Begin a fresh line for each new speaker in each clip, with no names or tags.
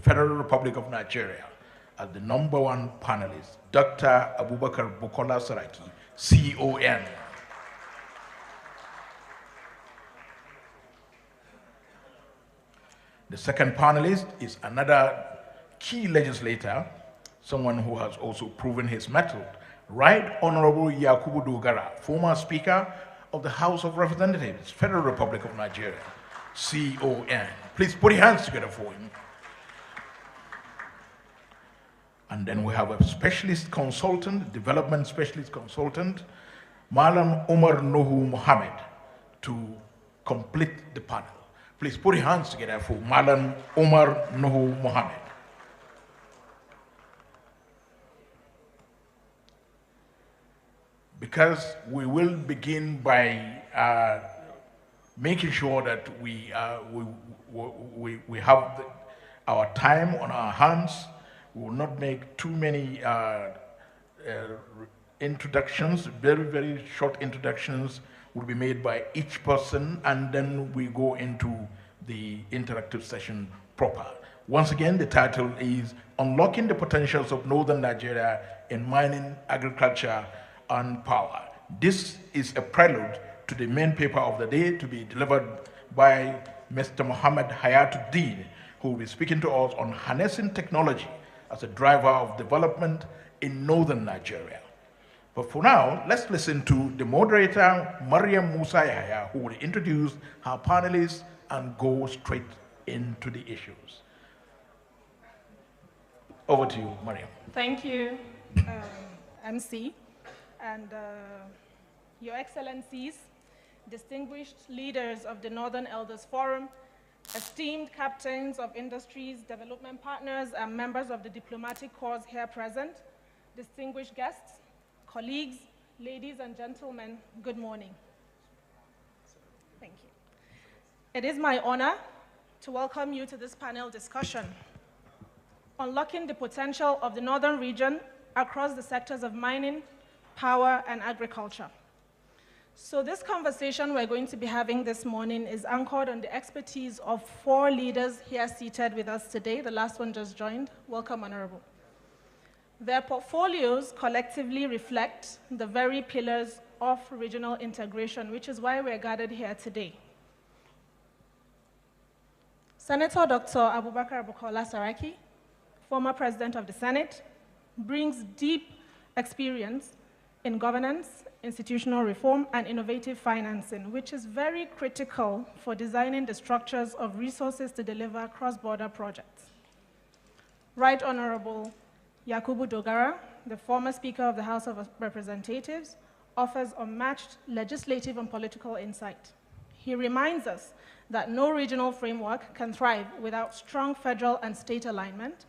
Federal Republic of Nigeria as the #1 panelist, Dr. Abubakar Bukola Saraki, CON. The second panelist is another key legislator, someone who has also proven his mettle, Right Honorable Yakubu Dogara, former Speaker of the House of Representatives, Federal Republic of Nigeria, CON. Please put your hands together for him. And then we have a specialist consultant, development specialist consultant, Maryam Umar Nuhu Mohammed, to complete the panel. Please put your hands together for Maryam Umar Nuhu Mohammed. Because we will begin by making sure that we have our time on our hands. We will not make too many introductions. Very, very short introductions will be made by each person, and then we go into the interactive session proper. Once again, the title is Unlocking the Potentials of Northern Nigeria in Mining, Agriculture, and Power. This is a prelude to the main paper of the day to be delivered by Mr. Mohammed Hayatuddin, who will be speaking to us on harnessing technology as a driver of development in northern Nigeria. But for now, let's listen to the moderator, Maryam Musa Yahaya, who will introduce her panelists and go straight into the issues. Over to you, Maryam.
Thank you, MC, and Your Excellencies, distinguished leaders of the Northern Elders Forum, esteemed captains of industries, development partners, and members of the diplomatic corps here present, distinguished guests, colleagues, ladies and gentlemen, good morning. Thank you. It is my honor to welcome you to this panel discussion, Unlocking the Potential of the Northern Region across the sectors of mining, power, and agriculture. So this conversation we're going to be having this morning is anchored on the expertise of 4 leaders here seated with us today. The last one just joined. Welcome, Honorable. Their portfolios collectively reflect the very pillars of regional integration, which is why we're gathered here today. Senator Dr. Abubakar Bukola Saraki, former President of the Senate, brings deep experience in governance, institutional reform, and innovative financing, which is very critical for designing the structures of resources to deliver cross-border projects. Right Honorable Yakubu Dogara, the former Speaker of the House of Representatives, offers unmatched legislative and political insight. He reminds us that no regional framework can thrive without strong federal and state alignment,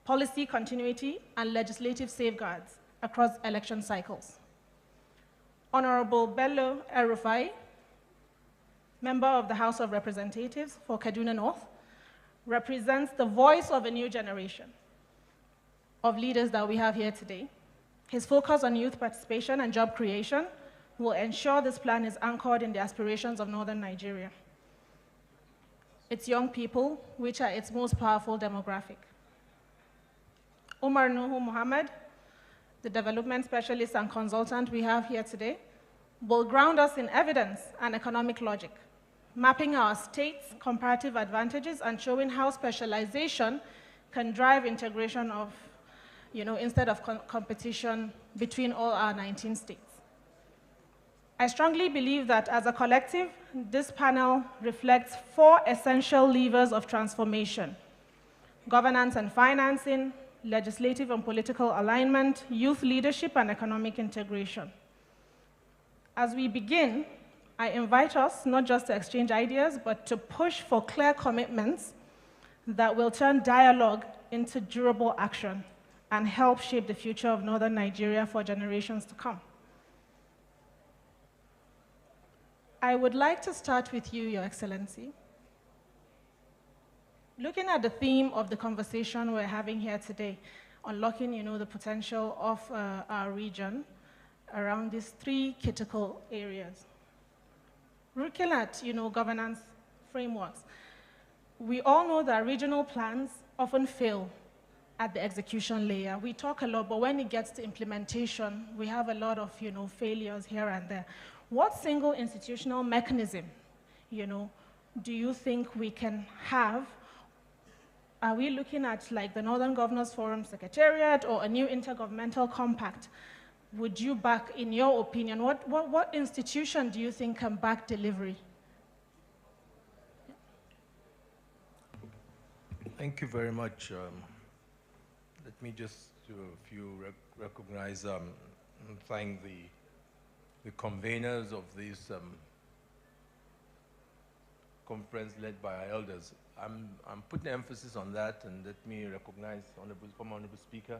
policy continuity, and legislative safeguards across election cycles. Honorable Bello Elrufai, member of the House of Representatives for Kaduna North, represents the voice of a new generation of leaders that we have here today. His focus on youth participation and job creation will ensure this plan is anchored in the aspirations of northern Nigeria. It's young people, which are its most powerful demographic. Umar Nuhu Mohammed, the development specialist and consultant we have here today, will ground us in evidence and economic logic, mapping our state's comparative advantages and showing how specialization can drive integration of, instead of competition between all our 19 states. I strongly believe that as a collective, this panel reflects 4 essential levers of transformation: governance and financing, legislative and political alignment, youth leadership, and economic integration. As we begin, I invite us not just to exchange ideas, but to push for clear commitments that will turn dialogue into durable action and help shape the future of northern Nigeria for generations to come. I would like to start with you, Your Excellency. Looking at the theme of the conversation we're having here today, unlocking, the potential of our region around these 3 critical areas. Looking at, governance frameworks, we all know that regional plans often fail at the execution layer. We talk a lot, but when it gets to implementation, we have a lot of, failures here and there. What single institutional mechanism, do you think we can have? Are we looking at like the Northern Governors Forum Secretariat or a new intergovernmental compact? Would you back, in your opinion, what institution do you think can back delivery?
Thank you very much. Let me just do a few recognize and thank the conveners of this conference led by our elders. I'm putting emphasis on that, and let me recognize former Honorable Speaker,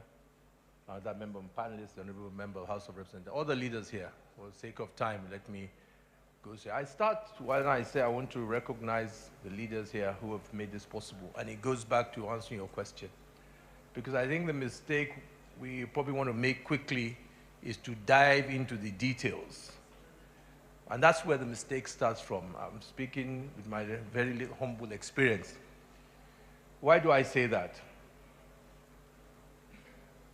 that member of Panelists, the Honorable Member of House of Representatives, all the leaders here. For the sake of time, let me go say. I start when I say I want to recognize the leaders here who have made this possible, and it goes back to answering your question. Because I think the mistake we probably want to make quickly is to dive into the details. And that's where the mistake starts from. I'm speaking with my very humble experience. Why do I say that?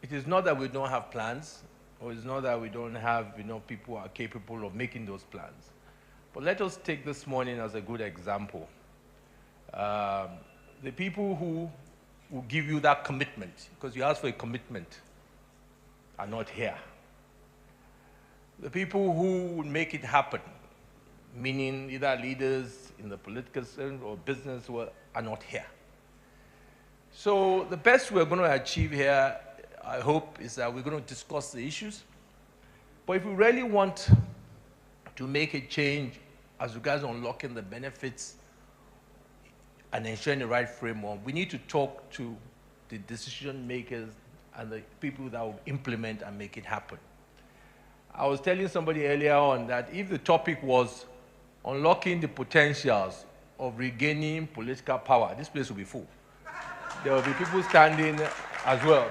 It is not that we don't have plans, or it's not that we don't have people who are capable of making those plans. But let us take this morning as a good example. The people who will give you that commitment, because you ask for a commitment, are not here. The people who will make it happen, meaning either leaders in the political scene or business world, are not here. So the best we're going to achieve here, I hope, is that we're going to discuss the issues. But if we really want to make a change as regards unlocking the benefits and ensuring the right framework, we need to talk to the decision makers and the people that will implement and make it happen. I was telling somebody earlier on that if the topic was unlocking the potentials of regaining political power, this place will be full. There will be people standing as well.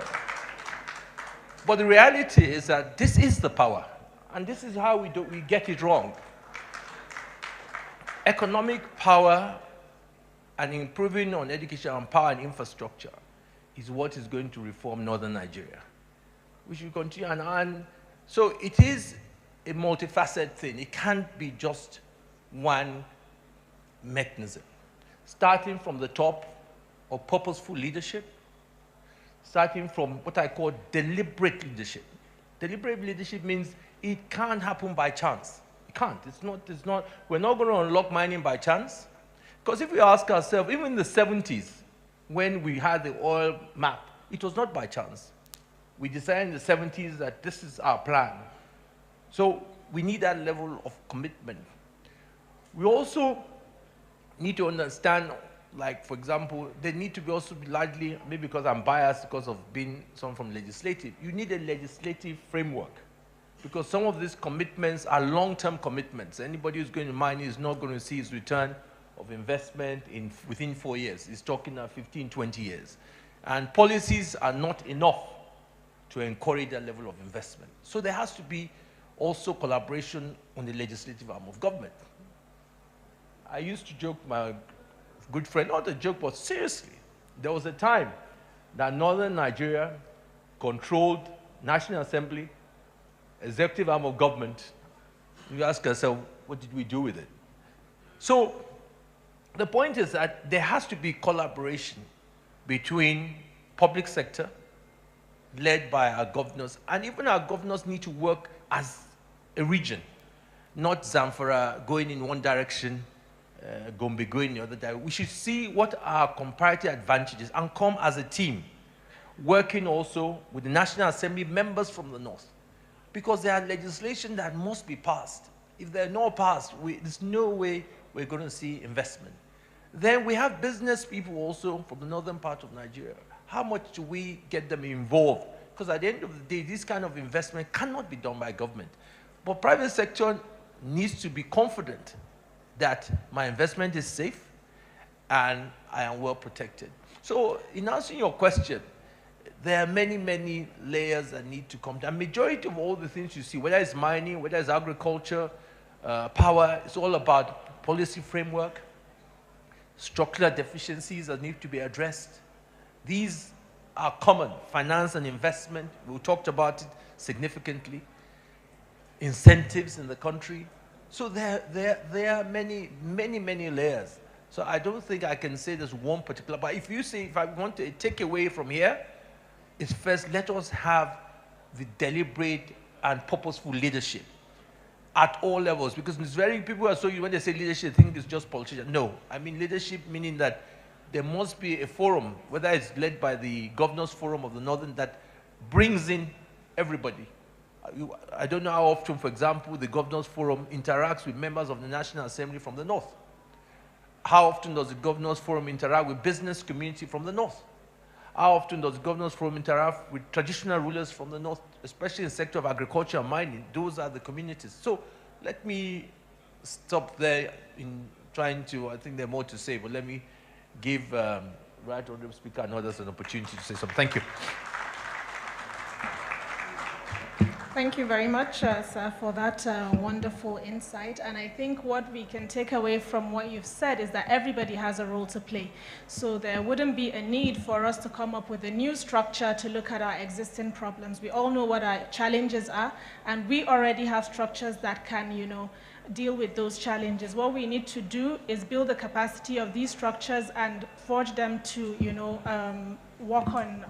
But the reality is that this is the power, and this is how we get it wrong. Economic power and improving on education and power and infrastructure is what is going to reform Northern Nigeria. We should continue, and so it is a multifaceted thing. It can't be just one mechanism. Starting from the top of purposeful leadership, starting from what I call deliberate leadership. Deliberate leadership means it can't happen by chance. It can't. It's not, we're not going to unlock mining by chance. Because if we ask ourselves, even in the 70s, when we had the oil map, it was not by chance. We decided in the 70s that this is our plan. So we need that level of commitment. We also need to understand, like, for example, they need to be also largely, maybe because I'm biased because of being someone from legislative, you need a legislative framework. Because some of these commitments are long-term commitments. Anybody who's going to mine is not going to see his return of investment within 4 years. He's talking about 15, 20 years. And policies are not enough to encourage that level of investment. So there has to be also collaboration on the legislative arm of government. I used to joke, my good friend, not a joke, but seriously, there was a time that Northern Nigeria controlled National Assembly, executive arm of government. You ask yourself, what did we do with it? So the point is that there has to be collaboration between public sector, led by our governors, and even our governors need to work as a region, not Zamfara going in one direction, Gombe going in the other direction. We should see what our comparative advantages and come as a team, working also with the National Assembly members from the north, because there are legislation that must be passed. If they're not passed, there's no way we're going to see investment. Then we have business people also from the northern part of Nigeria. How much do we get them involved? Because at the end of the day, this kind of investment cannot be done by government. But private sector needs to be confident that my investment is safe and I am well protected. So in answering your question, there are many, many layers that need to come down. Majority of all the things you see, whether it's mining, whether it's agriculture, power, it's all about policy framework, structural deficiencies that need to be addressed, These are common. Finance and investment, we talked about it significantly. Incentives in the country. So there are many, many, many layers. So I don't think I can say there's one particular, but if you say, if I want to take away from here, is first, let us have the deliberate and purposeful leadership at all levels, because it's very, people are so, when they say leadership, they think it's just politicians. No, I mean leadership meaning that there must be a forum, whether it's led by the Governors Forum of the Northern, that brings in everybody. I don't know how often, for example, the Governors Forum interacts with members of the National Assembly from the North. How often does the Governors Forum interact with business community from the North? How often does the Governors Forum interact with traditional rulers from the North, especially in the sector of agriculture and mining? Those are the communities. So let me stop there in trying to, I think there are more to say, but let me give Right Honorable Speaker and others an opportunity to say something. Thank you.
Thank you very much, sir, for that wonderful insight. And I think what we can take away from what you've said is that everybody has a role to play. So there wouldn't be a need for us to come up with a new structure to look at our existing problems. We all know what our challenges are, and we already have structures that can, you know, deal with those challenges. What we need to do is build the capacity of these structures and forge them to, you know, work on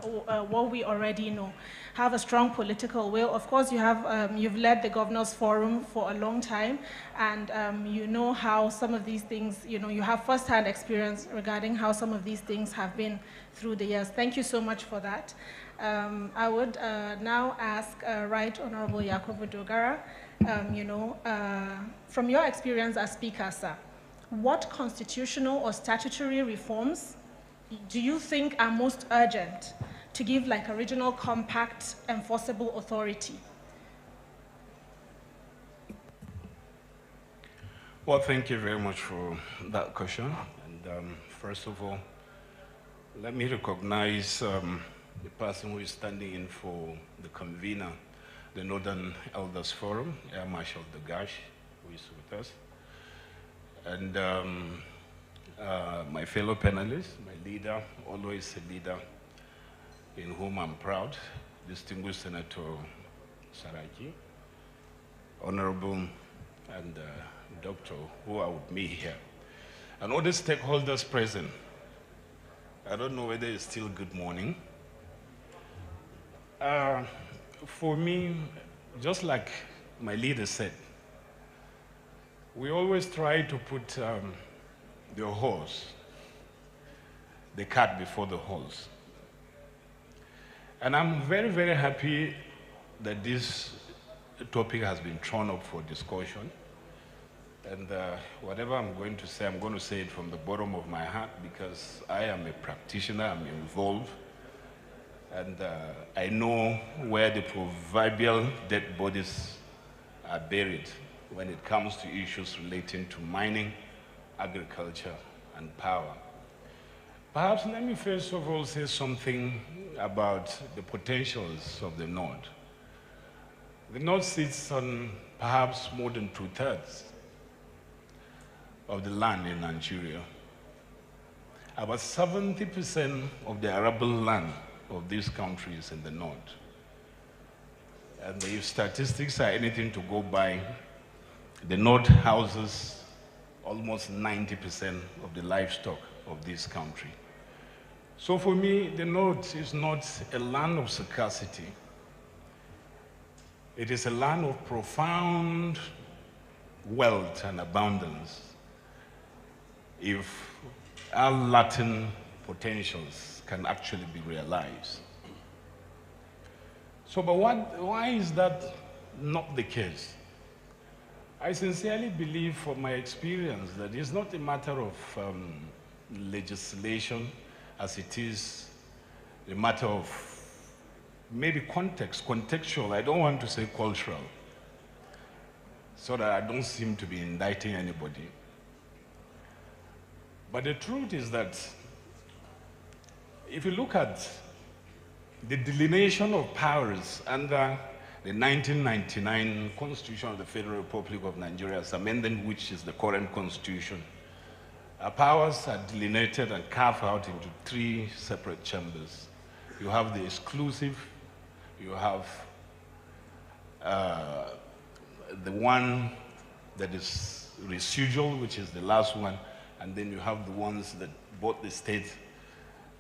what we already know. Have a strong political will. Of course, you have, you've led the Governors Forum for a long time, and you know how some of these things, you know, you have first-hand experience regarding how some of these things have been through the years. Thank you so much for that. I would now ask Right Honorable Yakubu Dogara, you know, from your experience as Speaker, sir, what constitutional or statutory reforms do you think are most urgent to give like a regional compact enforceable authority?
Well, thank you very much for that question. And first of all, let me recognize the person who is standing in for the convener, the Northern Elders Forum, Air Marshal Dogara, who is with us. And my fellow panelists, my leader, always a leader in whom I'm proud, distinguished Senator Saraki, Honorable and Doctor who are with me here, and all the stakeholders present. I don't know whether it's still good morning. For me, just like my leader said, we always try to put the horse, the cart before the horse. And I'm very, very happy that this topic has been thrown up for discussion. And whatever I'm going to say it from the bottom of my heart, because I am a practitioner, I'm involved, and I know where the proverbial dead bodies are buried when it comes to issues relating to mining, agriculture, and power. Perhaps let me first of all say something about the potentials of the North. The North sits on perhaps more than 2/3 of the land in Nigeria. About 70% of the arable land of these countries in the North. And if statistics are anything to go by, the North houses almost 90% of the livestock of this country. So for me, the North is not a land of scarcity. It is a land of profound wealth and abundance if our latent potentials can actually be realized. So, but why is that not the case? I sincerely believe from my experience that it's not a matter of legislation as it is a matter of maybe contextual. I don't want to say cultural, so that I don't seem to be indicting anybody. But the truth is that if you look at the delineation of powers under the 1999 Constitution of the Federal Republic of Nigeria, as amended, which is the current constitution, Our powers are delineated and carved out into 3 separate chambers. You have the exclusive, you have the one that is residual, which is the last one, and then you have the ones that both the state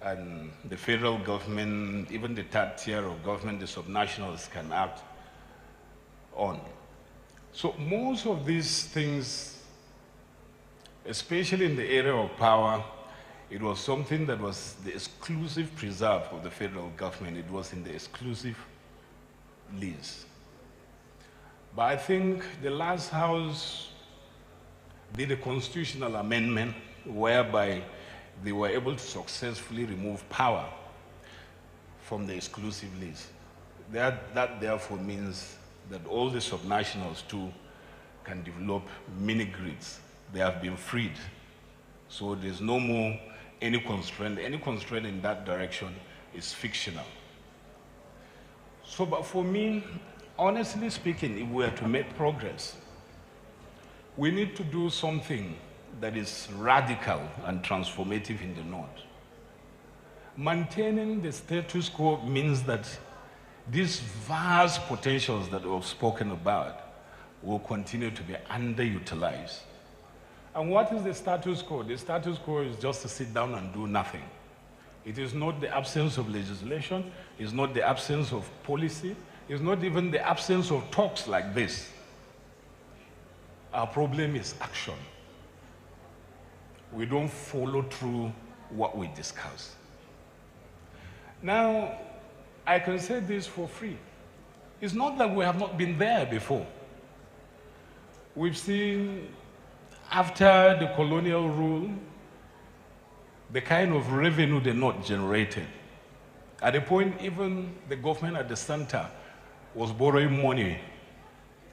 and the federal government, even the 3rd tier of government, the subnationals can act on. So most of these things, especially in the area of power, it was something that was the exclusive preserve of the federal government. It was in the exclusive lease. But I think the last House did a constitutional amendment whereby they were able to successfully remove power from the exclusive lease. That therefore means that all the subnationals too can develop mini-grids. They have been freed. So there's no more any constraint. Any constraint in that direction is fictional. So, but for me, honestly speaking, if we are to make progress, we need to do something that is radical and transformative in the North. Maintaining the status quo means that these vast potentials that we've spoken about will continue to be underutilized. And what is the status quo? The status quo is just to sit down and do nothing. It is not the absence of legislation, it's not the absence of policy, it's not even the absence of talks like this. Our problem is action. We don't follow through what we discuss. Now, I can say this for free. It's not that we have not been there before. We've seen, after the colonial rule, the kind of revenue the North generated. At a point, even the government at the center was borrowing money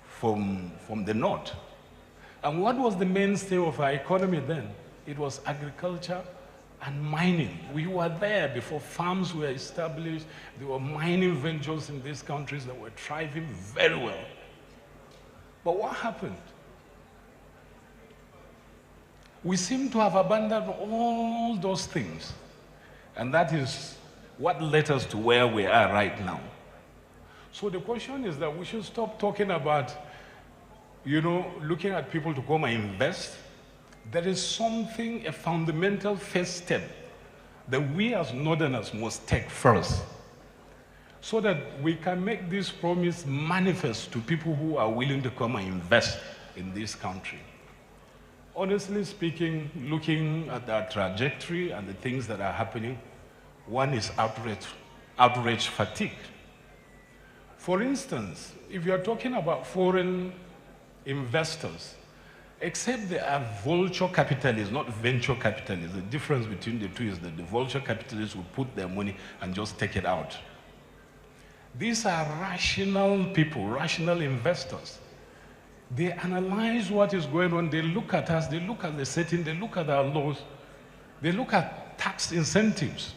from the North. And what was the mainstay of our economy then? It was agriculture and mining. We were there before farms were established. There were mining ventures in these countries that were thriving very well. But what happened? We seem to have abandoned all those things. And that is what led us to where we are right now. So the question is that we should stop talking about, looking at people to come and invest. There is something, a fundamental first step that we as Northerners must take first so that we can make this promise manifest to people who are willing to come and invest in this country. Honestly speaking, looking at our trajectory and the things that are happening, one is outrage fatigue. For instance, if you're talking about foreign investors, except they are vulture capitalists, not venture capitalists. The difference between the two is that the vulture capitalists will put their money and just take it out. These are rational people, rational investors. They analyze what is going on. They look at us, they look at the setting, they look at our laws, they look at tax incentives,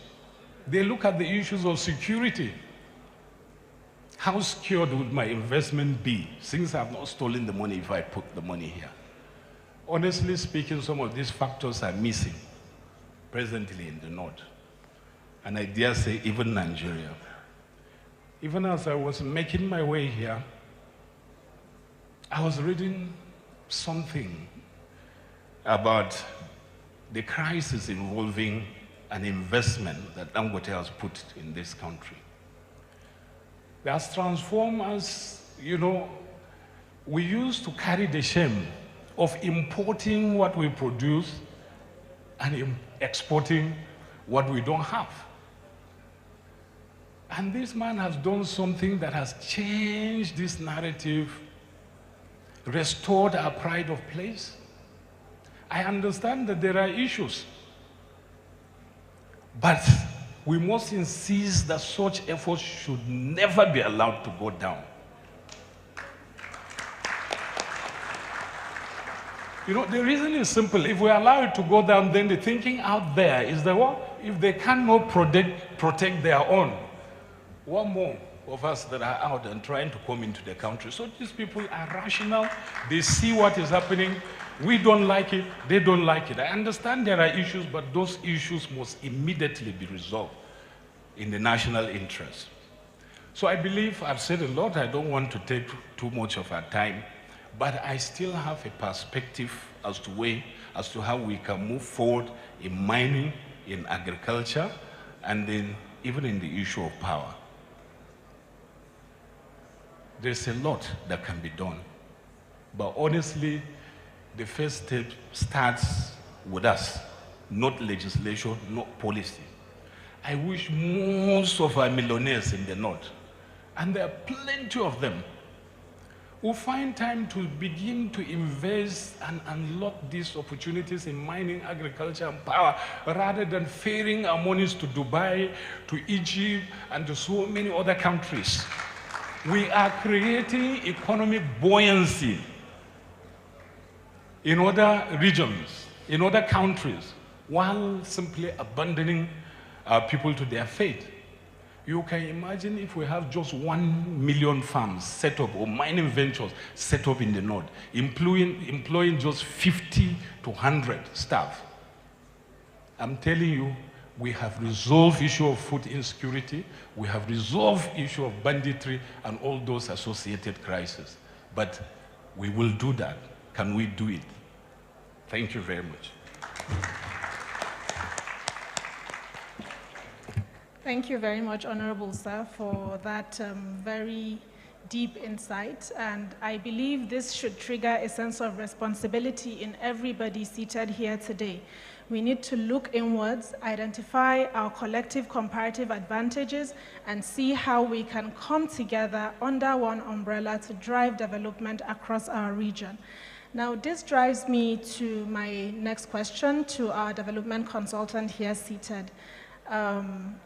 they look at the issues of security. How secured would my investment be since I've not stolen the money if I put the money here? Honestly speaking, some of these factors are missing presently in the North. And I dare say even Nigeria. Even as I was making my way here, I was reading something about the crisis involving an investment that Dangote has put in this country. It has transformed us, we used to carry the shame of importing what we produce and exporting what we don't have. And this man has done something that has changed this narrative, restored our pride of place. I understand that there are issues, but we must insist that such efforts should never be allowed to go down. The reason is simple. If we allow it to go down, then the thinking out there is that, if they cannot protect their own, what more of us that are out and trying to come into the country. So these people are rational. They see what is happening. We don't like it. They don't like it. I understand there are issues, but those issues must immediately be resolved in the national interest. So I believe I've said a lot. I don't want to take too much of our time, but I still have a perspective as to how we can move forward in mining, in agriculture, and then even in the issue of power. There's a lot that can be done. But honestly, the first step starts with us, not legislation, not policy. I wish most of our millionaires in the north, and there are plenty of them, will find time to begin to invest and unlock these opportunities in mining, agriculture, and power, rather than ferrying our monies to Dubai, to Egypt, and to so many other countries. We are creating economic buoyancy in other regions, in other countries, while simply abandoning our people to their fate. You can imagine if we have just 1 million farms set up, or mining ventures set up in the north, employing just 50 to 100 staff. I'm telling you, we have resolved issue of food insecurity, we have resolved issue of banditry and all those associated crises. But we will do that. Can we do it? Thank you very much.
Thank you very much, Honorable Sir, for that very deep insight. And I believe this should trigger a sense of responsibility in everybody seated here today. We need to look inwards, identify our collective comparative advantages, and see how we can come together under one umbrella to drive development across our region. Now, this drives me to my next question to our development consultant here seated.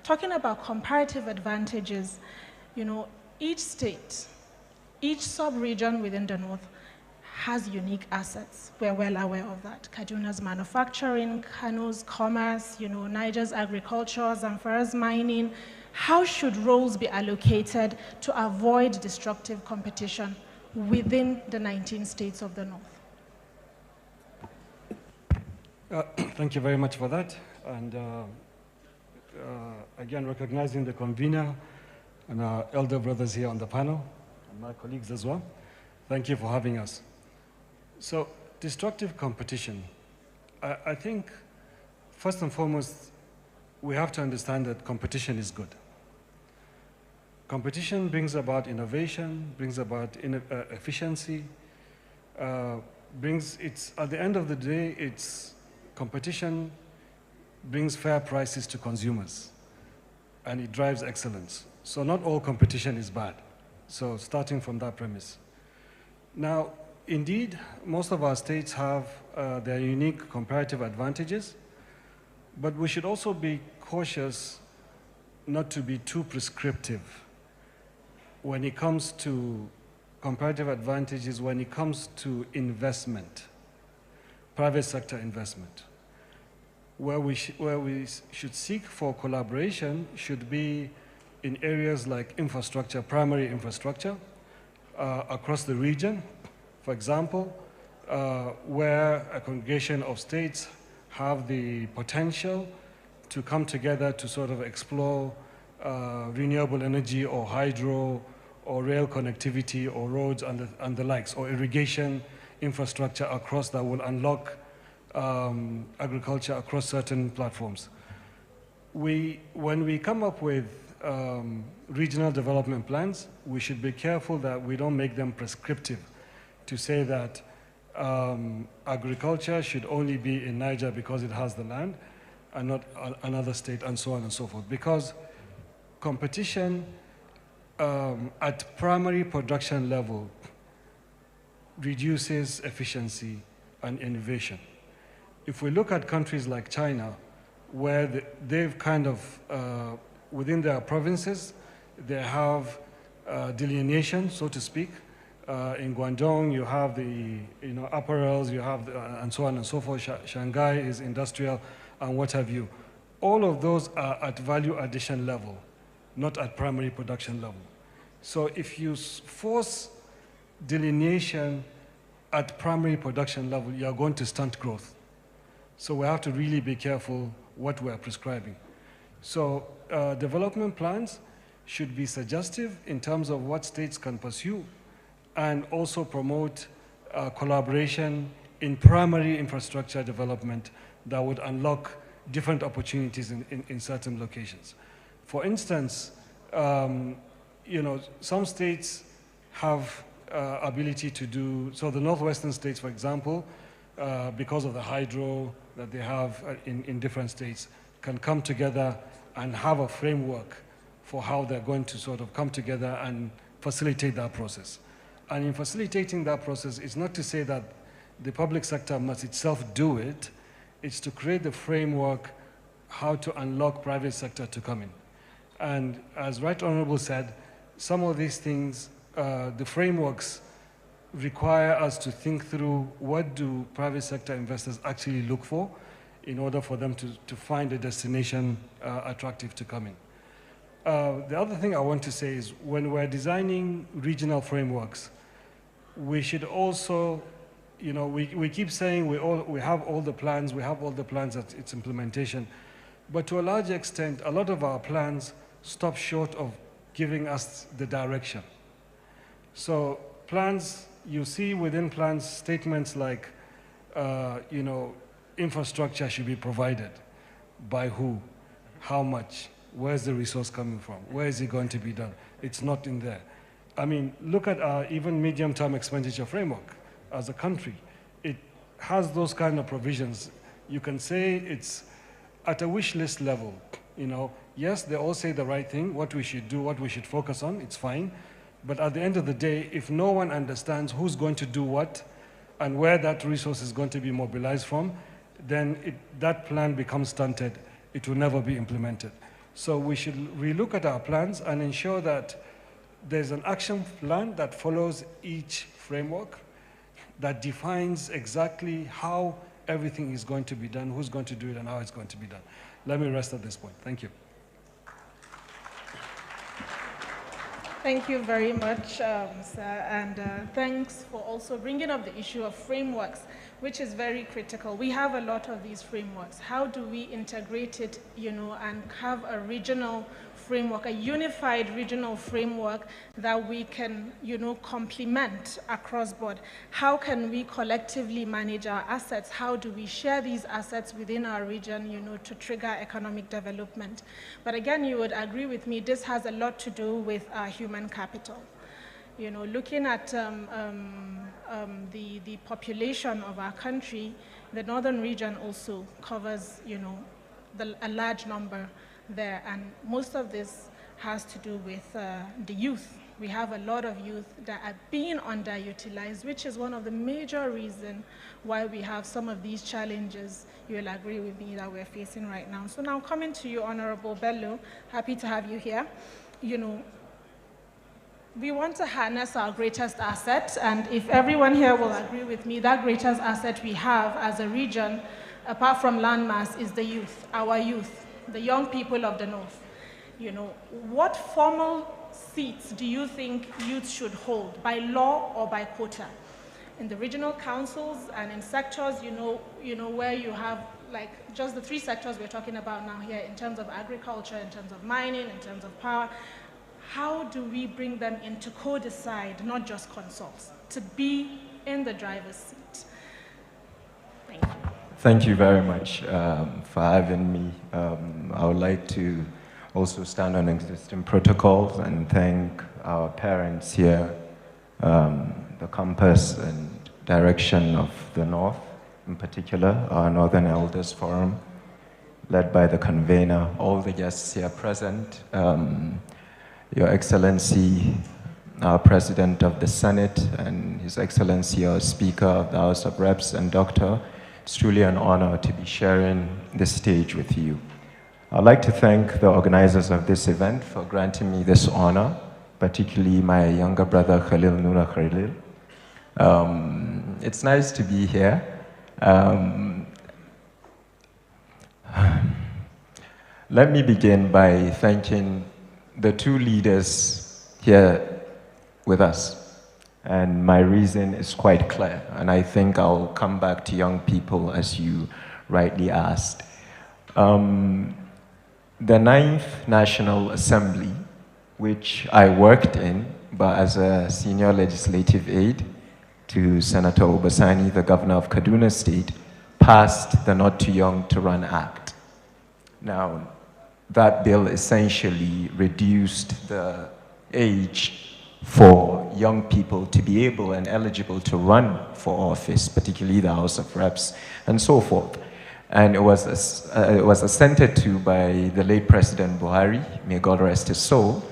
Talking about comparative advantages, you know, each state, each sub-region within the north has unique assets. We're well aware of that. Kaduna's manufacturing, Kano's commerce, you know, Niger's agriculture, Zamfara's mining. How should roles be allocated to avoid destructive competition within the 19 states of the north?
Thank you very much for that. And again, recognizing the convener and our elder brothers here on the panel, and my colleagues as well. Thank you for having us. So, destructive competition. I think, first and foremost, we have to understand that competition is good. Competition brings about innovation, brings about efficiency, at the end of the day, competition brings fair prices to consumers, and it drives excellence. So not all competition is bad. So starting from that premise. Now, indeed, most of our states have their unique comparative advantages, but we should also be cautious not to be too prescriptive when it comes to comparative advantages, when it comes to investment, private sector investment. Where we should seek for collaboration should be in areas like infrastructure, primary infrastructure, across the region. For example, where a congregation of states have the potential to come together to sort of explore renewable energy or hydro or rail connectivity or roads and the likes, or irrigation infrastructure across that will unlock agriculture across certain platforms. When we come up with regional development plans, we should be careful that we don't make them prescriptive to say that agriculture should only be in Niger because it has the land and not another state, and so on and so forth. Because competition at primary production level reduces efficiency and innovation. If we look at countries like China, where they've kind of, within their provinces, they have delineation, so to speak. In Guangdong, you have the apparels, you have and so on and so forth. Shanghai is industrial, and what have you. All of those are at value addition level, not at primary production level. So if you force delineation at primary production level, you are going to stunt growth. So we have to really be careful what we are prescribing. So development plans should be suggestive in terms of what states can pursue and also promote collaboration in primary infrastructure development that would unlock different opportunities in certain locations. For instance, some states have ability to do, so the northwestern states, for example, because of the hydro that they have in different states, can come together and have a framework for how they're going to sort of come together and facilitate that process. And in facilitating that process, it's not to say that the public sector must itself do it, it's to create the framework how to unlock private sector to come in. And as Right Honorable said, some of these things, the frameworks require us to think through what do private sector investors actually look for in order for them to find a destination attractive to come in. The other thing I want to say is when we're designing regional frameworks, we should also, we keep saying we have all the plans, at its implementation, but to a large extent, a lot of our plans stop short of giving us the direction. So plans, you see within plans statements like, infrastructure should be provided by who, how much, where's the resource coming from, where is it going to be done? It's not in there. I mean, look at our even medium-term expenditure framework as a country. It has those kind of provisions. You can say it's at a wish list level, Yes, they all say the right thing, what we should do, what we should focus on, it's fine. But at the end of the day, if no one understands who's going to do what and where that resource is going to be mobilized from, then that plan becomes stunted. It will never be implemented. So we should relook at our plans and ensure that there's an action plan that follows each framework that defines exactly how everything is going to be done, who's going to do it, and how it's going to be done. Let me rest at this point. Thank you.
Thank you very much, sir, and thanks for also bringing up the issue of frameworks, which is very critical. We have a lot of these frameworks. How do we integrate it, and have a regional framework, a unified regional framework that we can, complement across board? How can we collectively manage our assets? How do we share these assets within our region, to trigger economic development? But again, you would agree with me, this has a lot to do with our human capital. Looking at the population of our country, the northern region also covers, a large number there, and most of this has to do with the youth. We have a lot of youth that are being underutilized, which is one of the major reasons why we have some of these challenges, you'll agree with me, that we're facing right now. So now coming to you, Honorable Bello, happy to have you here. We want to harness our greatest asset, and if everyone here will agree with me, that greatest asset we have as a region, apart from landmass, is the youth, our youth, the young people of the North. What formal seats do you think youth should hold, by law or by quota? In the regional councils and in sectors, where you have like just the 3 sectors we're talking about now here, in terms of agriculture, in terms of mining, in terms of power. How do we bring them in to co-decide, not just consult, to be in the driver's seat? Thank you.
Thank you very much for having me. I would like to also stand on existing protocols and thank our parents here, the compass and direction of the North, in particular, our Northern Elders Forum, led by the convener, all the guests here present, Your Excellency, our President of the Senate, and His Excellency, our Speaker of the House of Reps, and Doctor. It's truly an honor to be sharing this stage with you. I'd like to thank the organizers of this event for granting me this honor, particularly my younger brother, Khalil Nura Khalil. It's nice to be here. Let me begin by thanking the 2 leaders here with us. And my reason is quite clear, and I think I'll come back to young people as you rightly asked. The 9th National Assembly, which I worked in, but as a senior legislative aide to Senator Obasani, the governor of Kaduna State, passed the Not Too Young to Run Act. Now, that bill essentially reduced the age for young people to be able and eligible to run for office, particularly the House of Reps and so forth. And it was assented to by the late President Buhari, may God rest his soul,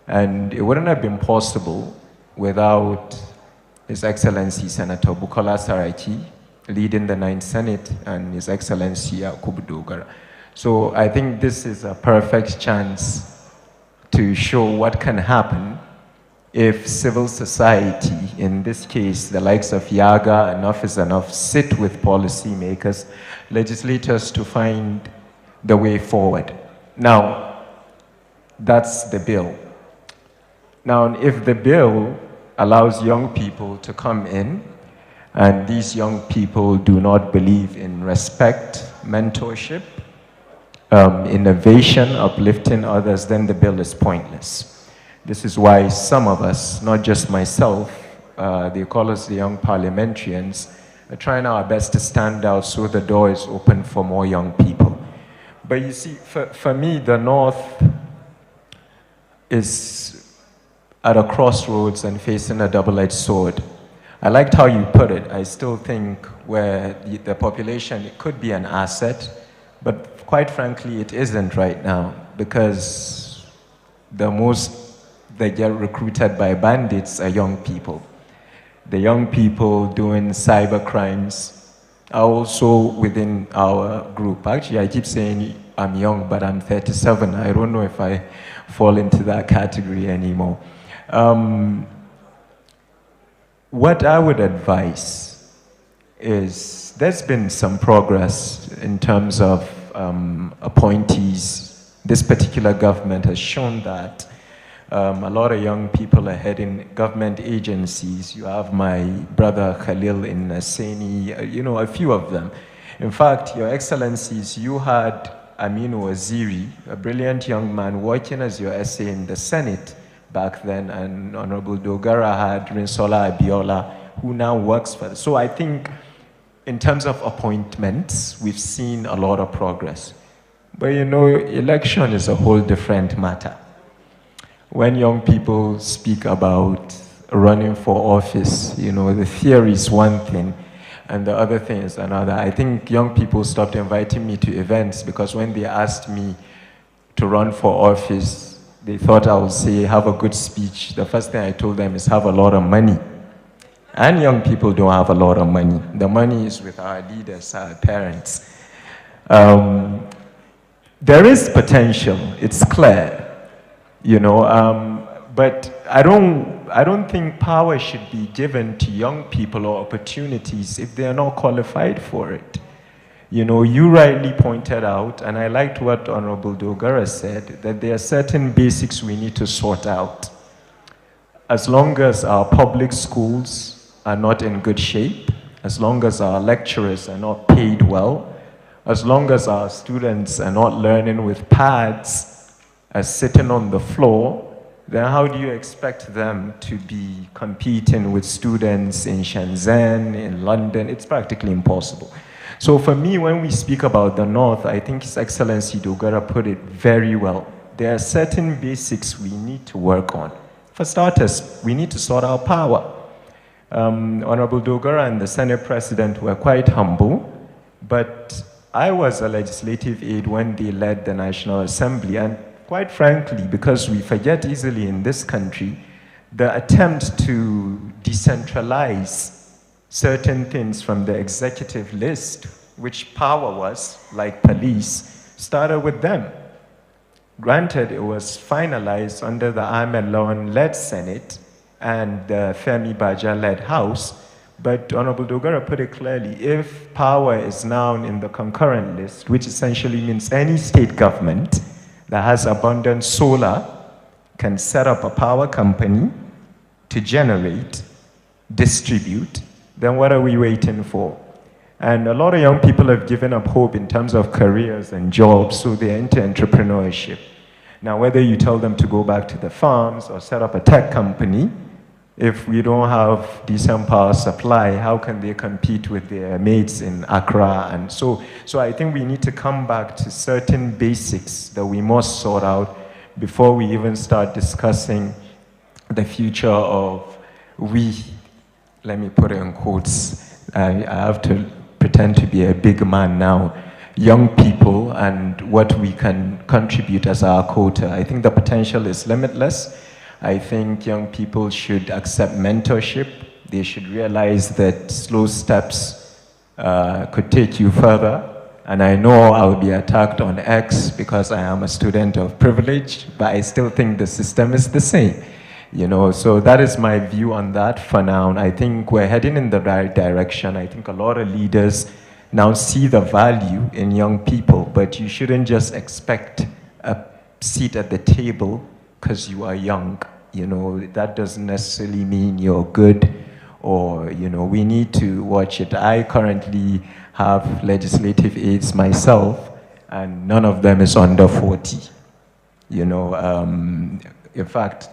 and it wouldn't have been possible without His Excellency Senator Bukola Saraki leading the 9th Senate and His Excellency Yakubu Dogara. So I think this is a perfect chance to show what can happen if civil society, in this case, the likes of Yaga, Enough is Enough, sit with policymakers, legislators to find the way forward. Now, that's the bill. Now, if the bill allows young people to come in, and these young people do not believe in respect, mentorship, innovation, uplifting others, then the bill is pointless. This is why some of us, not just myself, they call us the young parliamentarians, are trying our best to stand out so the door is open for more young people. But you see, for me, the North is at a crossroads and facing a double-edged sword. I liked how you put it. I still think where the population, it could be an asset, but quite frankly, it isn't right now, because the most that get recruited by bandits are young people. The young people doing cyber crimes are also within our group. Actually, I keep saying I'm young, but I'm 37. I don't know if I fall into that category anymore. What I would advise is there's been some progress in terms of appointees. This particular government has shown that a lot of young people are heading government agencies. You have my brother Khalil in Seni, you know, a few of them. In fact, Your Excellencies, you had Aminu Waziri, a brilliant young man, working as your SA in the Senate back then, and Honorable Dogara had Rinsola Abiola, who now works for us. So I think in terms of appointments, we've seen a lot of progress. But you know, election is a whole different matter. When young people speak about running for office, you know, the theory is one thing, and the other thing is another. I think young people stopped inviting me to events because when they asked me to run for office, they thought I would say, have a good speech. The first thing I told them is have a lot of money. And young people don't have a lot of money. The money is with our leaders, our parents. There is potential, it's clear. You know, but I don't think power should be given to young people or opportunities if they are not qualified for it. You know, you rightly pointed out, and I liked what Honorable Dogara said, that there are certain basics we need to sort out. As long as our public schools are not in good shape, as long as our lecturers are not paid well, as long as our students are not learning with pads, as sitting on the floor, then how do you expect them to be competing with students in Shenzhen, in London? It's practically impossible. So for me, when we speak about the North, I think His Excellency Dogara put it very well. There are certain basics we need to work on. For starters, we need to sort out power. Honorable Dogara and the Senate President were quite humble, but I was a legislative aide when they led the National Assembly, and quite frankly, because we forget easily in this country, the attempt to decentralize certain things from the executive list, which power was, like police, started with them. Granted, it was finalized under the Ahmed Lawan-led Senate and the Femi Baja-led House, but Honorable Dogara put it clearly, if power is now in the concurrent list, which essentially means any state government that has abundant solar can set up a power company to generate, distribute, then what are we waiting for? And a lot of young people have given up hope in terms of careers and jobs, so they're into entrepreneurship. Now, whether you tell them to go back to the farms or set up a tech company, if we don't have decent power supply, how can they compete with their mates in Accra? And so I think we need to come back to certain basics that we must sort out before we even start discussing the future of we, let me put it in quotes, I have to pretend to be a big man now, young people and what we can contribute as our quota. I think the potential is limitless. I think young people should accept mentorship. They should realize that slow steps could take you further. And I know I'll be attacked on X because I am a student of privilege, but I still think the system is the same. You know, so that is my view on that for now. I think we're heading in the right direction. I think a lot of leaders now see the value in young people, but you shouldn't just expect a seat at the table because you are young. You know, that doesn't necessarily mean you're good, or, you know, we need to watch it. I currently have legislative aides myself, and none of them is under 40. You know, in fact,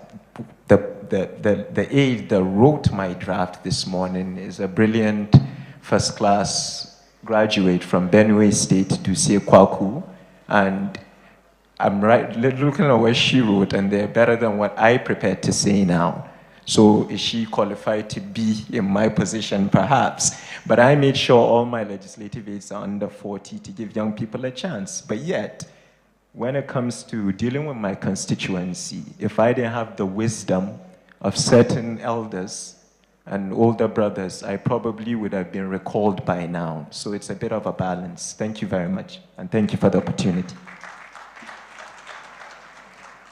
the aide that wrote my draft this morning is a brilliant first-class graduate from Benue State, Dusie Kwaku, and I'm looking at what she wrote, and they're better than what I prepared to say now. So is she qualified to be in my position? Perhaps. But I made sure all my legislative aides are under 40 to give young people a chance. But yet, when it comes to dealing with my constituency, if I didn't have the wisdom of certain elders and older brothers, I probably would have been recalled by now. So it's a bit of a balance. Thank you very much, and thank you for the opportunity.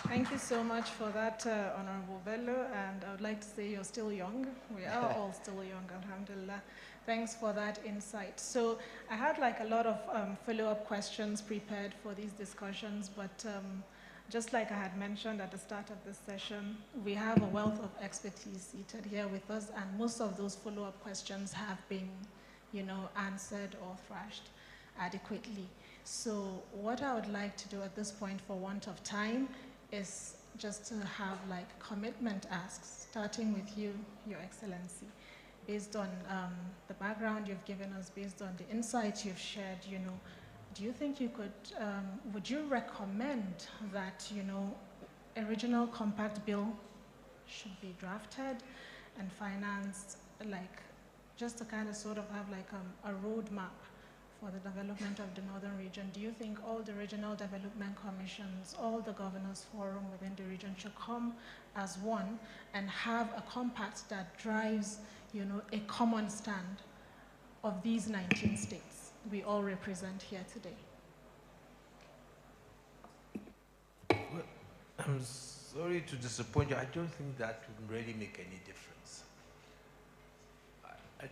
Thank you so much for that, Honorable Bello, and I would like to say you're still young. We are all still young, alhamdulillah. Thanks for that insight. So I had like a lot of follow-up questions prepared for these discussions, but just like I had mentioned at the start of this session, we have a wealth of expertise seated here with us, and most of those follow-up questions have been, you know, answered or thrashed adequately. So what I would like to do at this point, for want of time, is just to have like commitment asks, starting with you, Your Excellency. Based on the background you've given us, based on the insights you've shared, you know, do you think you could, would you recommend that, you know, a regional compact bill should be drafted and financed, like, just to kind of sort of have like a roadmap for the development of the northern region? Do you think all the regional development commissions, all the governors forum within the region should come as one and have a compact that drives, you know, a common stand of these 19 states we all represent here today?
Well, I'm sorry to disappoint you. I don't think that would really make any difference.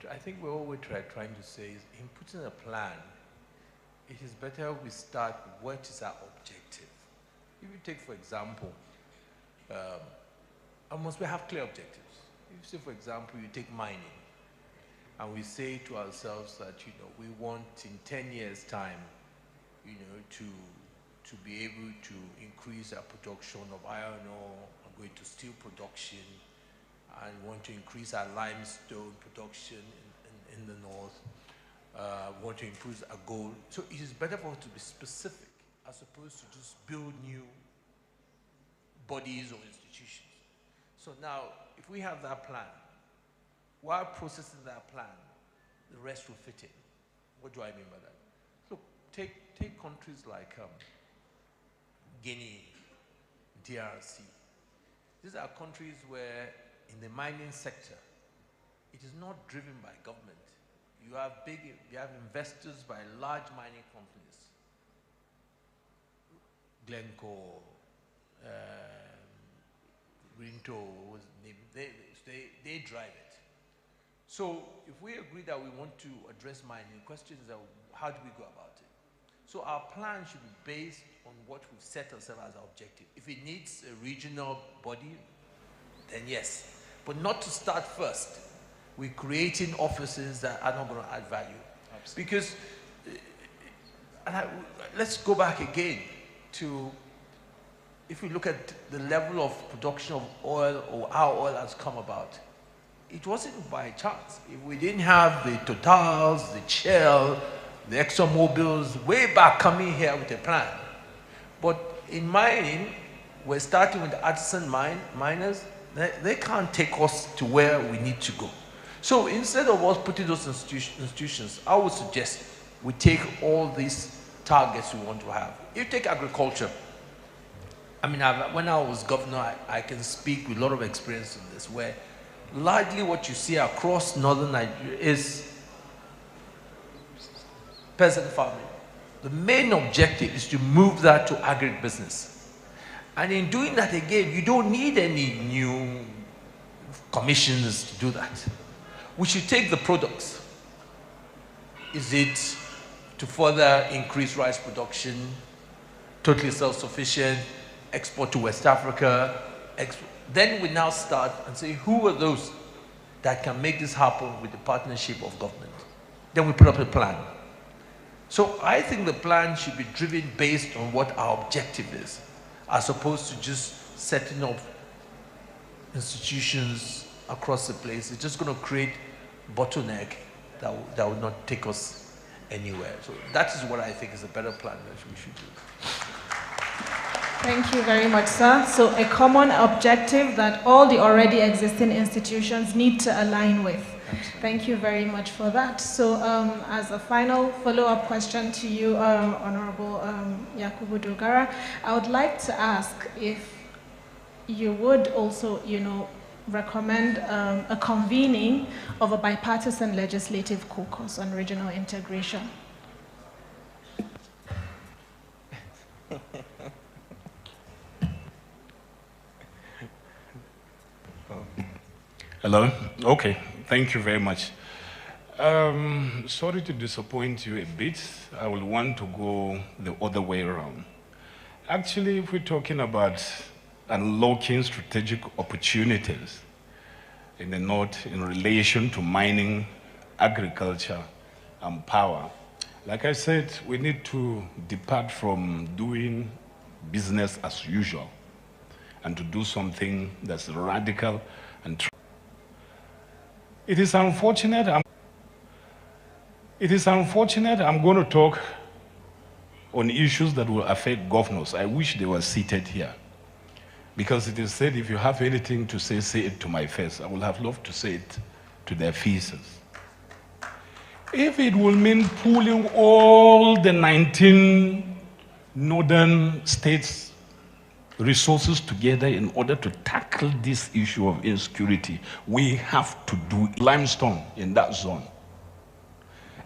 I think what we're trying to say is, in putting a plan, it is better we start with what is our objective. If you take, for example, we have clear objectives. If you say, for example, you take mining, and we say to ourselves that, you know, we want in 10 years' time, you know, to be able to increase our production of iron ore, and going to steel production, and want to increase our limestone production in the north, want to improve our gold. So it is better for us to be specific as opposed to just build new bodies or institutions. So now, if we have that plan, while processing that plan, the rest will fit in. What do I mean by that? Look, take countries like Guinea, DRC. These are countries where in the mining sector, it is not driven by government. You have investors by large mining companies. Glencore, Rinto, they drive it. So if we agree that we want to address mining, questions are, how do we go about it? So our plan should be based on what we've set ourselves as our objective. If it needs a regional body, then yes. But not to start first with creating offices that are not going to add value. Absolutely. Because, let's go back again to, if we look at the level of production of oil or how oil has come about, it wasn't by chance. If we didn't have the Totals, the Shell, the ExxonMobils way back coming here with a plan. But in mining, we're starting with the artisan miners. They can't take us to where we need to go. So instead of us putting those institutions, I would suggest we take all these targets we want to have. You take agriculture. I mean, when I was governor, I can speak with a lot of experience in this, where largely what you see across northern Nigeria is peasant farming. The main objective is to move that to agribusiness. And in doing that again, you don't need any new commissions to do that. We should take the products. Is it to further increase rice production, totally self-sufficient, export to West Africa? Then we now start and say, who are those that can make this happen with the partnership of government? Then we put up a plan. So I think the plan should be driven based on what our objective is, as opposed to just setting up institutions across the place. It's just going to create bottleneck that will not take us anywhere. So that is what I think is a better plan that we should do.
Thank you very much, sir. So a common objective that all the already existing institutions need to align with. Absolutely. Thank you very much for that. So as a final follow-up question to you, Honorable Yakubu Dogara, I would like to ask if you would also, recommend a convening of a bipartisan legislative caucus on regional integration.
Hello? Okay, thank you very much. Sorry to disappoint you a bit. I will want to go the other way around. Actually, if we're talking about unlocking strategic opportunities in the North in relation to mining, agriculture, and power, like I said, we need to depart from doing business as usual and to do something that's radical and It is unfortunate I'm going to talk on issues that will affect governors. I wish they were seated here. Because it is said, if you have anything to say, say it to my face. I would have loved to say it to their faces. If it will mean pulling all the 19 northern states' resources together in order to tackle this issue of insecurity, we have to do limestone in that zone.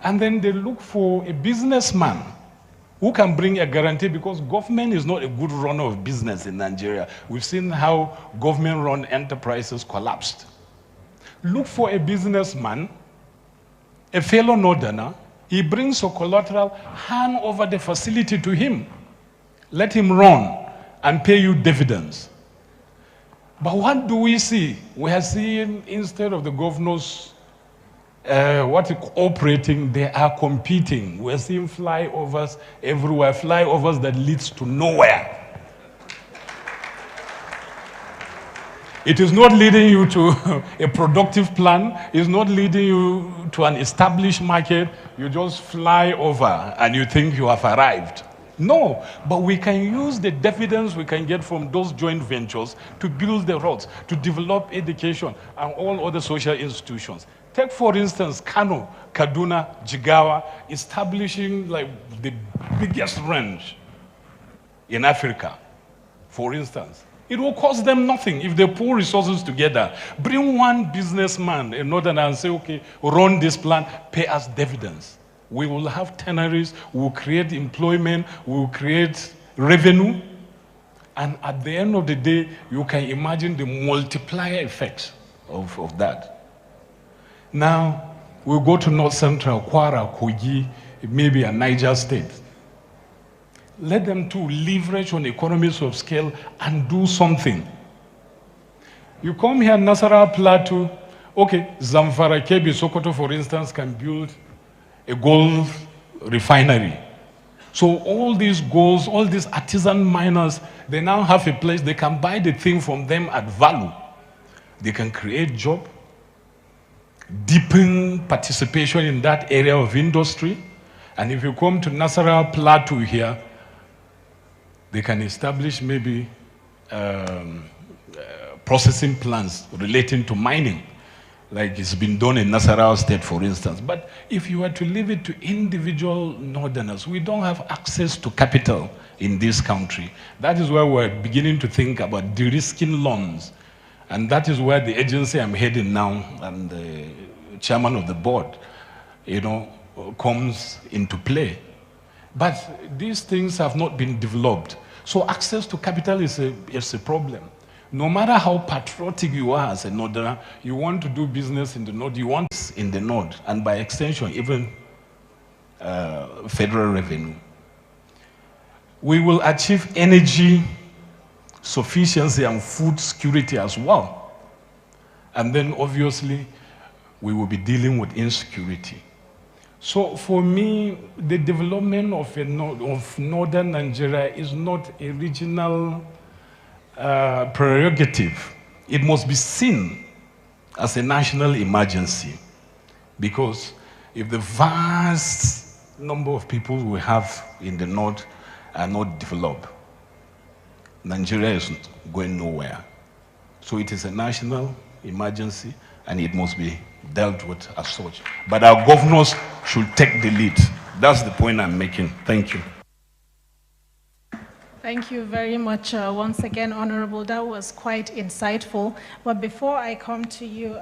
And then they look for a businessman who can bring a guarantee, because government is not a good runner of business in Nigeria. We've seen how government-run enterprises collapsed. Look for a businessman, a fellow northerner. He brings a collateral, hand over the facility to him. Let him run and pay you dividends. But what do we see? We are seeing, instead of the governors cooperating, they are competing. We're seeing flyovers everywhere, flyovers that leads to nowhere. It is not leading you to a productive plan. It's not leading you to an established market. You just fly over and you think you have arrived. No, but we can use the dividends we can get from those joint ventures to build the roads, to develop education and all other social institutions. Take, for instance, Kano, Kaduna, Jigawa, establishing like the biggest range in Africa, for instance. It will cost them nothing if they pull resources together. Bring one businessman, a northerner, and say, okay, run this plan, pay us dividends. We will have tanneries, we will create employment, we will create revenue. And at the end of the day, you can imagine the multiplier effect of that. Now, we'll go to North Central, Kwara, Kogi, maybe a Niger state. let them to leverage on economies of scale and do something. You come here, Nasarawa Plateau, okay, Zamfara, Kebbi, Sokoto, for instance, can build a gold refinery. So all these golds, all these artisan miners, they now have a place, they can buy the thing from them at value. They can create job, deepen participation in that area of industry. And if you come to Nasarawa Plateau here, they can establish maybe processing plants relating to mining, like it's been done in Nasarawa State, for instance. But if you were to leave it to individual northerners, we don't have access to capital in this country. That is where we're beginning to think about de-risking loans. And that is where the agency I'm heading now, and the chairman of the board, comes into play. But these things have not been developed. So access to capital is a problem. No matter how patriotic you are as a northerner, you want to do business in the north, you want in the north, and by extension, even federal revenue. We will achieve energy sufficiency and food security as well. And then obviously, we will be dealing with insecurity. So for me, the development of northern Nigeria is not a regional prerogative. It must be seen as a national emergency, because if the vast number of people we have in the north are not developed, Nigeria is going nowhere. So it is a national emergency, and it must be dealt with as such. But our governors should take the lead. That's the point I'm making. Thank you.
Thank you very much once again, Honorable. That was quite insightful. But before I come to you,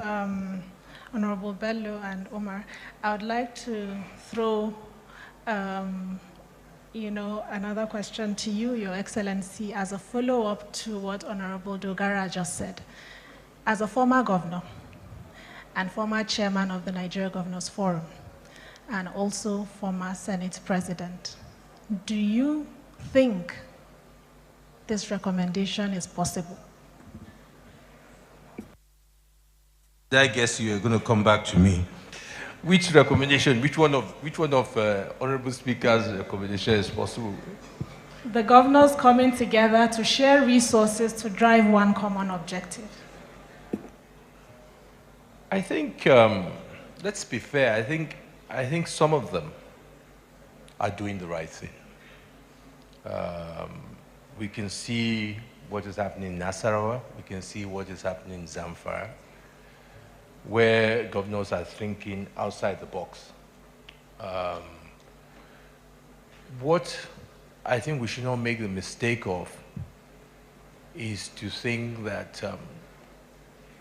Honorable Bello and Umar, I would like to throw another question to you, Your Excellency, as a follow-up to what Honorable Dogara just said. As a former governor and former chairman of the Nigeria Governors Forum, and also former Senate President, do you think this recommendation is possible?
I guess you're going to come back to me.
Which recommendation? Which one of Honorable Speaker's recommendation is possible?
The governors coming together to share resources to drive one common objective.
I think, let's be fair, I think some of them are doing the right thing. We can see what is happening in Nasarawa, we can see what is happening in Zamfara, where governors are thinking outside the box. What I think we should not make the mistake of is to think that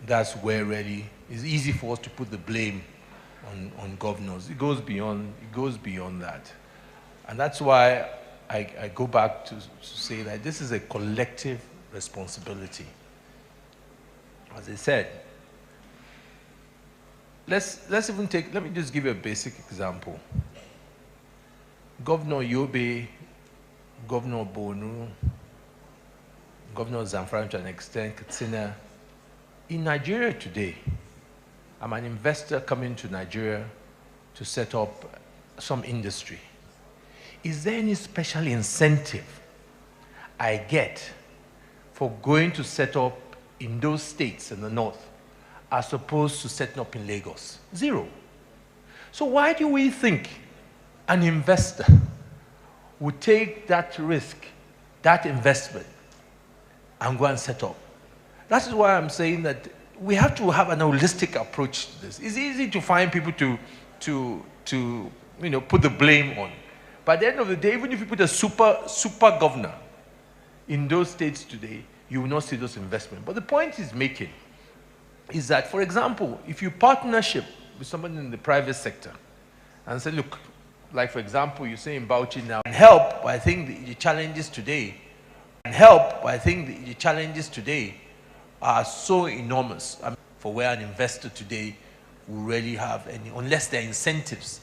that's where really it's easy for us to put the blame on governors. It goes beyond that. And that's why I go back to say that this is a collective responsibility. As I said, let's even take, let me just give you a basic example. Governor Yobe, Governor Bonu, Governor Zamfara to an extent, Katsina. In Nigeria today, I'm an investor coming to Nigeria to set up some industry. Is there any special incentive I get for going to set up in those states in the north as opposed to setting up in Lagos? Zero. So why do we think an investor would take that risk, that investment, and go and set up? That is why I'm saying that we have to have an holistic approach to this. It's easy to find people to put the blame on. But at the end of the day, even if you put a super governor in those states today, you will not see those investments. But the point he's making is that, for example, if you partnership with someone in the private sector and say, look, like for example, you say in Bauchi now, and help, I think the challenges today, are so enormous for where an investor today will really have any, unless there are incentives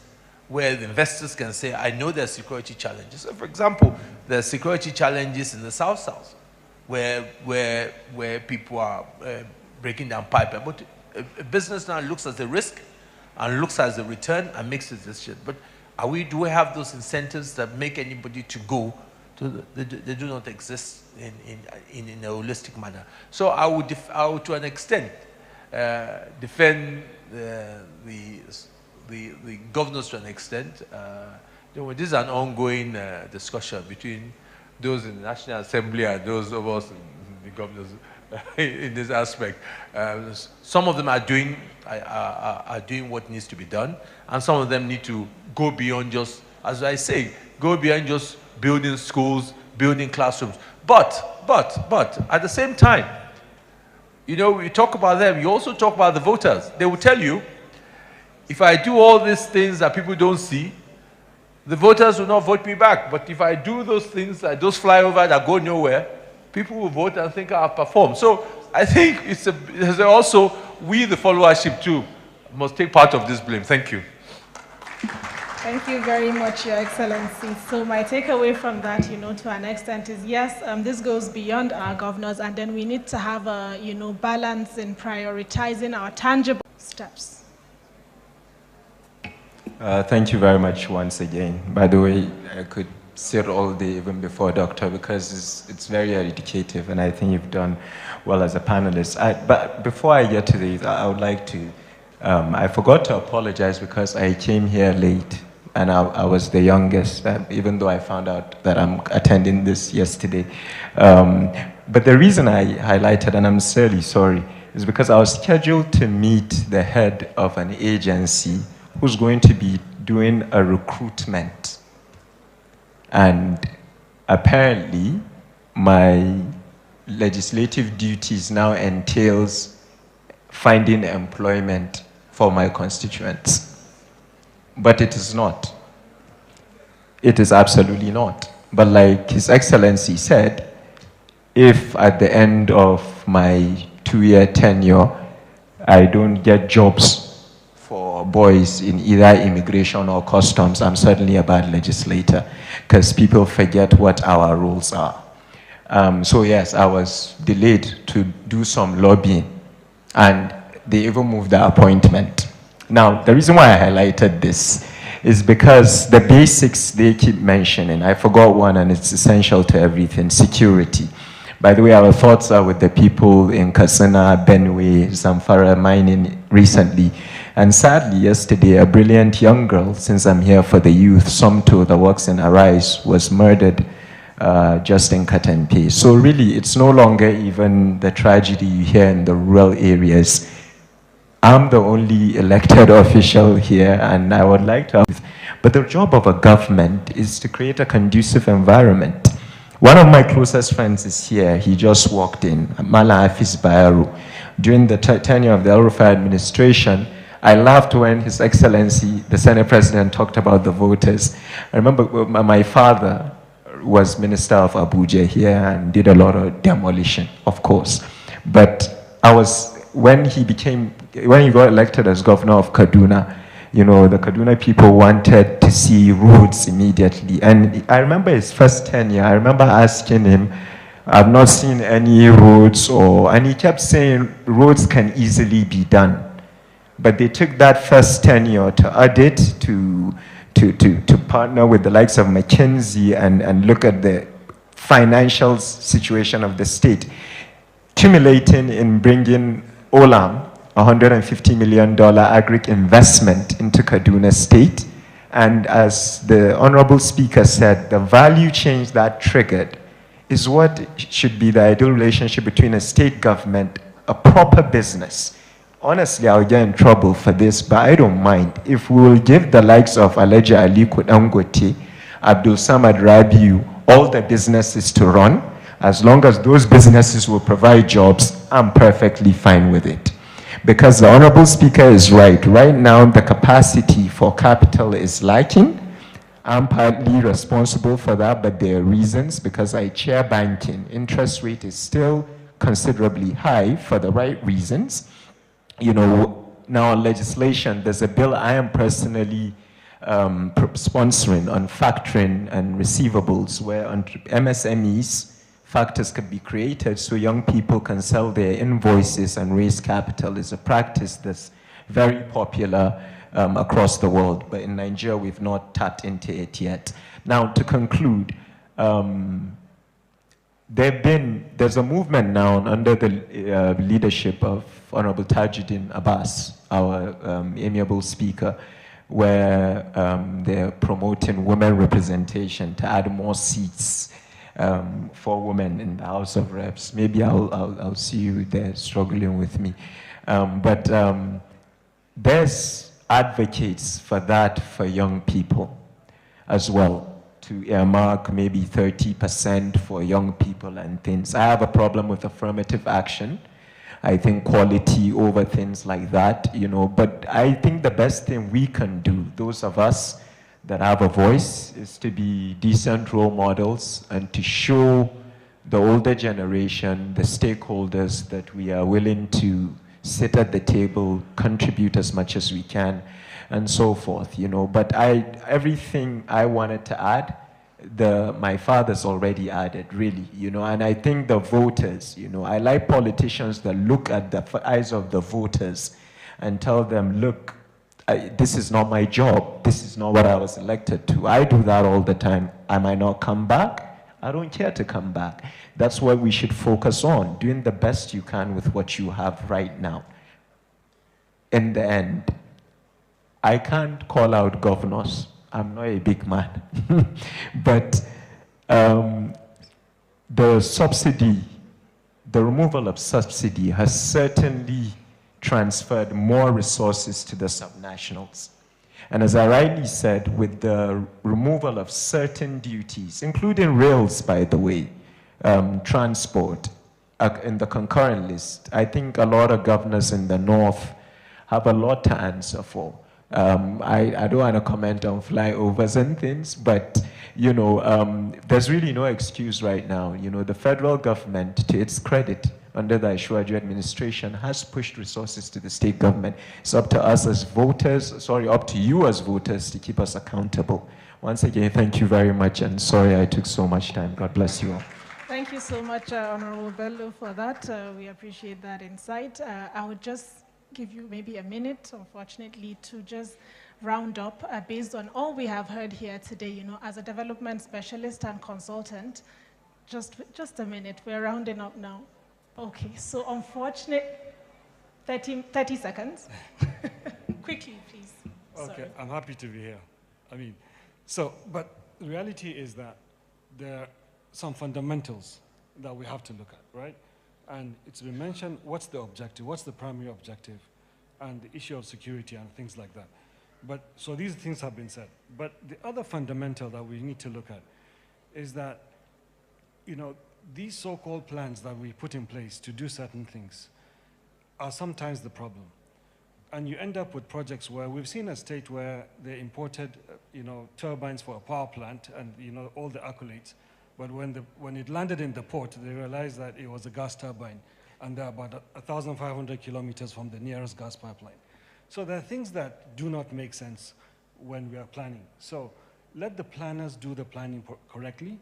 where the investors can say, I know there's security challenges. So for example, there's security challenges in the South, where people are breaking down pipe. But a business now looks at the risk and looks at the return and makes a decision. But do we have those incentives that make anybody to go to they do not exist in a holistic manner. So I would to an extent defend the governors to an extent. This is an ongoing discussion between those in the National Assembly and those of us, the governors, in this aspect. Some of them are doing what needs to be done, and some of them need to go beyond just, as I say, go beyond just building schools, building classrooms. But at the same time, you know, you talk about them, you also talk about the voters. They will tell you, if I do all these things that people don't see, the voters will not vote me back. But if I do those things, like those flyovers that go nowhere, people will vote and think I'll perform. So I think there's also, we the followership too, must take part of this blame. Thank you.
Thank you very much, Your Excellency. So my takeaway from that, you know, to an extent is, yes, this goes beyond our governors, and then we need to have a, you know, balance in prioritizing our tangible steps.
Thank you very much once again. By the way, I could sit all day even before Doctor, because it's very educative, and I think you've done well as a panelist. But before I get to this, I would like to, I forgot to apologize because I came here late, and I was the youngest, even though I found out that I'm attending this yesterday. But the reason I highlighted, and I'm sincerely sorry, is because I was scheduled to meet the head of an agency who's going to be doing a recruitment. And apparently, my legislative duties now entails finding employment for my constituents. But it is not. It is absolutely not. But like His Excellency said, if at the end of my 2-year tenure, I don't get jobs for boys in either immigration or customs, I'm certainly a bad legislator, because people forget what our rules are. So yes, I was delayed to do some lobbying, and they even moved the appointment. Now, the reason why I highlighted this is because the basics they keep mentioning, I forgot one, and it's essential to everything: security. By the way, our thoughts are with the people in Katsina, Benue, Zamfara mining recently. And sadly, yesterday, a brilliant young girl, since I'm here for the youth, Somto, that works in Arise, was murdered just in Katempe. So really, it's no longer even the tragedy you hear in the rural areas. I'm the only elected official here, and I would like to have, but the job of a government is to create a conducive environment. One of my closest friends is here. He just walked in, Mala Afis Bayaru. During the tenure of the Elrufai administration, I laughed when His Excellency, the Senate President, talked about the voters. I remember my father was Minister of Abuja here and did a lot of demolition, of course. But when he got elected as governor of Kaduna, you know, the Kaduna people wanted to see roads immediately. And I remember his first tenure, I remember asking him, I've not seen any roads, and he kept saying roads can easily be done. But they took that first tenure to audit, to partner with the likes of McKinsey and look at the financial situation of the state, accumulating in bringing Olam, $150 million agric investment into Kaduna State. And as the Honorable Speaker said, the value change that triggered is what should be the ideal relationship between a state government, a proper business. Honestly, I'll get in trouble for this, but I don't mind. If we will give the likes of Alhaji Aliko Dangote, Abdul Samad Rabiu, all the businesses to run, as long as those businesses will provide jobs, I'm perfectly fine with it. Because the Honorable Speaker is right. Right now, the capacity for capital is lacking. I'm partly responsible for that, but there are reasons, because I chair banking. Interest rate is still considerably high for the right reasons. You know, now on legislation, there's a bill I am personally sponsoring on factoring and receivables, where on MSMEs, factors can be created so young people can sell their invoices and raise capital. Is a practice that's very popular across the world, but in Nigeria, we've not tapped into it yet. Now, to conclude, there's a movement now under the leadership of Honorable Tajuddin Abbas, our amiable speaker, where they're promoting women representation to add more seats for women in the House of Reps. Maybe I'll see you there struggling with me. But there's advocates for that for young people as well, to earmark maybe 30% for young people and things. I have a problem with affirmative action. I think quality over things like that, you know, but I think the best thing we can do, those of us that have a voice, is to be decent role models and to show the older generation, the stakeholders, that we are willing to sit at the table, contribute as much as we can, and so forth, you know. But everything I wanted to add, my father's already added, really, you know. And I think the voters, you know, I like politicians that look at the eyes of the voters and tell them, look, this is not my job. This is not what I was elected to. I do that all the time. I might not come back. I don't care to come back. That's what we should focus on, doing the best you can with what you have right now. In the end, I can't call out governors. I'm not a big man. But the subsidy, the removal of subsidy has certainly transferred more resources to the subnationals. And as I rightly said, with the removal of certain duties, including rails, by the way, transport, in the concurrent list, I think a lot of governors in the north have a lot to answer for. I don't want to comment on flyovers and things, but, you know, there's really no excuse right now. You know, the federal government, to its credit, under the Ashwaju administration, has pushed resources to the state government. It's up to us as voters, up to you as voters to keep us accountable. Once again, thank you very much, and sorry I took so much time. God bless you all.
Thank you so much, Honorable Bello, for that. We appreciate that insight. I would just give you maybe a minute, unfortunately, to just round up based on all we have heard here today. You know, as a development specialist and consultant, just a minute. We're rounding up now. Okay, so unfortunately, 30 seconds. Quickly, please.
Okay,
Sorry.
I'm happy to be here. I mean, but the reality is that there are some fundamentals that we have to look at, right? And it's been mentioned, what's the objective, what's the primary objective, and the issue of security and things like that. But, so these things have been said. But the other fundamental that we need to look at is that, you know, these so-called plans that we put in place to do certain things are sometimes the problem. And you end up with projects where we've seen a state where they imported, you know, turbines for a power plant and, you know, all the accolades. But when it landed in the port, they realized that it was a gas turbine, and they're about 1,500 kilometers from the nearest gas pipeline. So there are things that do not make sense when we are planning. So let the planners do the planning correctly.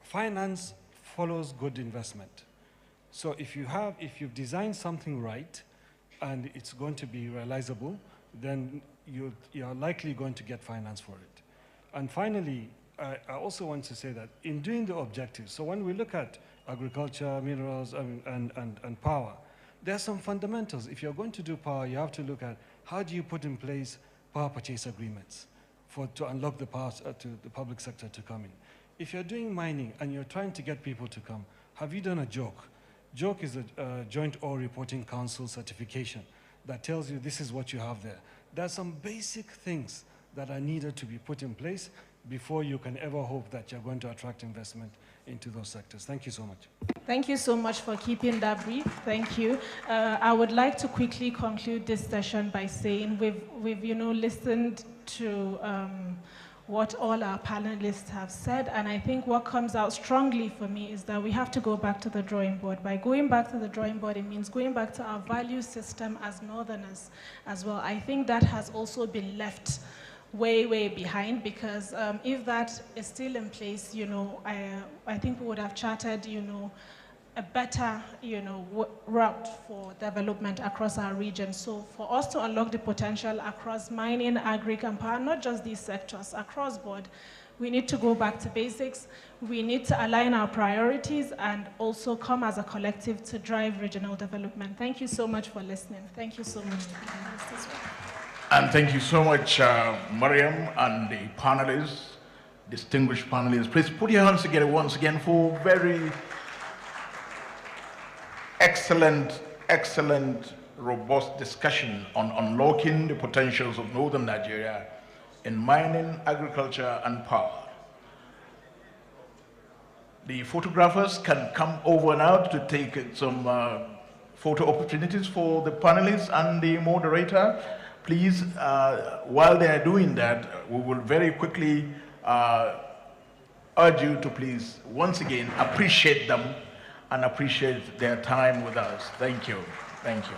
Finance follows good investment. So if you've designed something right and it's going to be realizable, then you're likely going to get finance for it. And finally, I also want to say that in doing the objectives, so when we look at agriculture, minerals, and power, there are some fundamentals. If you're going to do power, you have to look at how do you put in place power purchase agreements to unlock the power to the public sector to come in. If you're doing mining and you're trying to get people to come, have you done a JOC? JOC is a Joint Ore Reporting Council certification that tells you this is what you have there. There are some basic things that are needed to be put in place before you can ever hope that you're going to attract investment into those sectors. Thank you so much.
Thank you so much for keeping that brief. Thank you. I would like to quickly conclude this session by saying we've listened to what all our panelists have said, and I think what comes out strongly for me is that we have to go back to the drawing board. By going back to the drawing board, it means going back to our value system as Northerners as well. I think that has also been left way, way behind, because if that is still in place, you know, I think we would have charted, you know, a better, you know, route for development across our region. So for us to unlock the potential across mining, agric, and power, not just these sectors, across board, we need to go back to basics. We need to align our priorities and also come as a collective to drive regional development. Thank you so much for listening. Thank you so much to the panelists as well.
And thank you so much, Maryam and the panelists, distinguished panelists. Please put your hands together once again for very excellent, robust discussion on unlocking the potentials of northern Nigeria in mining, agriculture, and power. The photographers can come over now to take some photo opportunities for the panelists and the moderator. Please, while they are doing that, we will very quickly urge you to please, once again, appreciate them and appreciate their time with us. Thank you. Thank you.